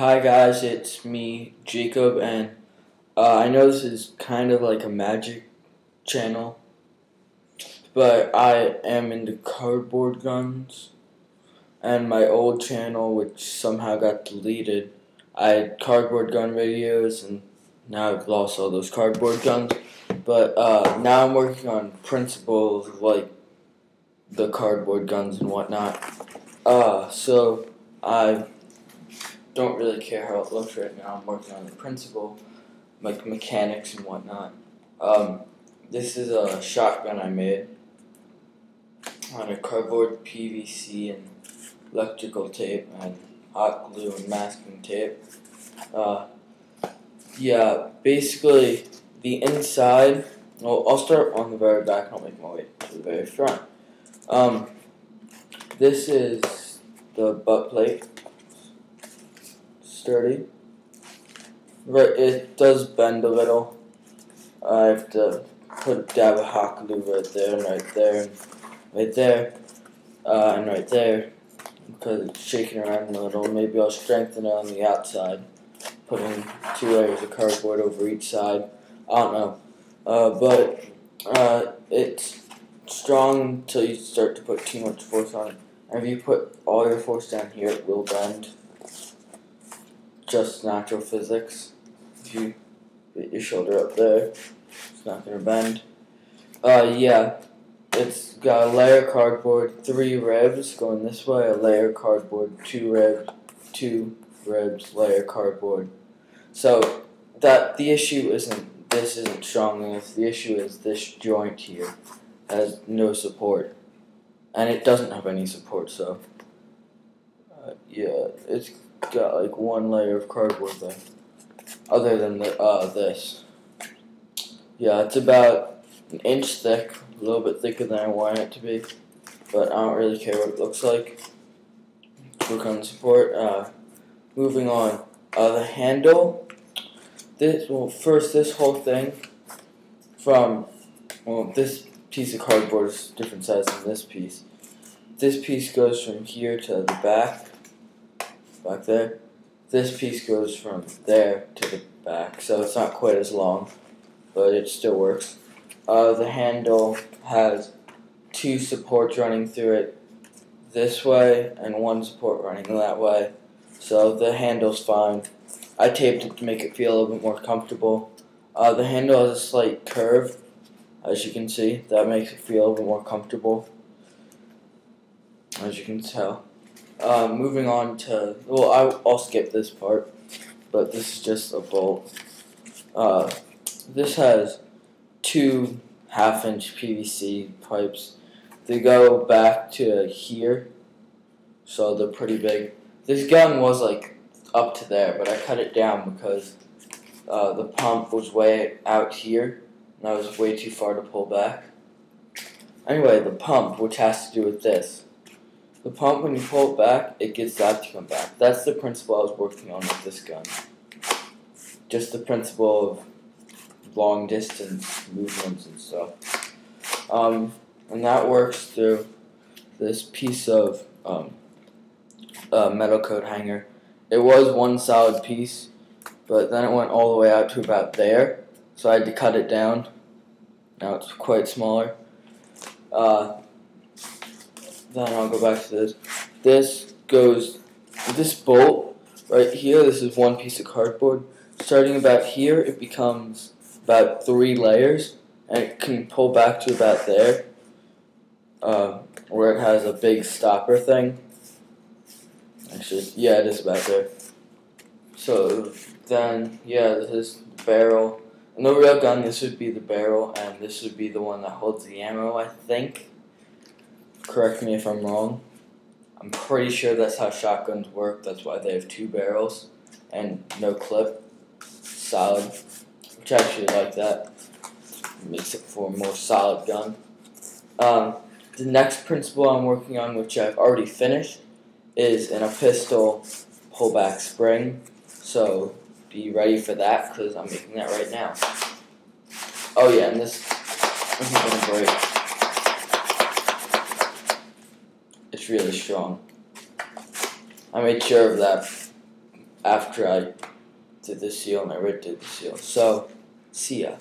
Hi guys, it's me, Jacob, and I know this is kind of like a magic channel, but I am into cardboard guns, and my old channel, which somehow got deleted, I had cardboard gun videos, and now I've lost all those cardboard guns, but now I'm working on principles like the cardboard guns and whatnot, so I don't really care how it looks right now. I'm working on the principle, like mechanics and whatnot. This is a shotgun I made on a cardboard, PVC, and electrical tape, and hot glue and masking tape. Basically the inside. Well, I'll start on the very back and I'll make my way to the very front. This is the butt plate. Sturdy. Right, it does bend a little. I have to put a dab of hot glue right there and right there and right there and right there because it's shaking around a little. Maybe I'll strengthen it on the outside, putting 2 layers of cardboard over each side. I don't know, but it's strong until you start to put too much force on it. And if you put all your force down here, it will bend. Just natural physics. If you get your shoulder up there, it's not going to bend. It's got a layer of cardboard, 3 ribs going this way, a layer of cardboard, 2 ribs, layer of cardboard. So that the issue isn't this isn't strong enough. The issue is this joint here has no support, and it doesn't have any support. So it's got like 1 layer of cardboard there. Other than this. Yeah, it's about an inch thick, a little bit thicker than I want it to be, but I don't really care what it looks like. Work on support. Moving on. The handle. This whole thing this piece of cardboard is different size than this piece. This piece goes from here to the back there. This piece goes from there to the back, so it's not quite as long, but it still works. The handle has 2 supports running through it this way and 1 support running that way, so the handle's fine. I taped it to make it feel a little bit more comfortable. The handle has a slight curve, as you can see. That makes it feel a little bit more comfortable, as you can tell. Moving on to, I'll skip this part, but this is just a bolt. This has 2 half-inch PVC pipes. They go back to here, so they're pretty big. This gun was like up to there, but I cut it down because the pump was way out here, and I was way too far to pull back. Anyway, the pump, which has to do with this. The pump, when you pull it back, it gets that to come back. That's the principle I was working on with this gun. Just the principle of long distance movements and stuff. And that works through this piece of metal coat hanger. It was 1 solid piece, but then it went all the way out to about there, so I had to cut it down. Now it's quite smaller. Then I'll go back to this. This bolt right here, this is 1 piece of cardboard. Starting about here, it becomes about 3 layers, and it can pull back to about there, where it has a big stopper thing. Actually, yeah, it is about there. So then, this is the barrel. In the real gun, this would be the barrel, and this would be the one that holds the ammo, I think. Correct me if I'm wrong. I'm pretty sure that's how shotguns work. That's why they have 2 barrels and no clip. Solid. Which I actually like that. It makes it for a more solid gun. The next principle I'm working on, which I've already finished, is in a pistol pullback spring. So be ready for that because I'm making that right now. Oh yeah, and this isn't going to break. It's really strong. I made sure of that after I did the seal and I redid the seal. So, see ya.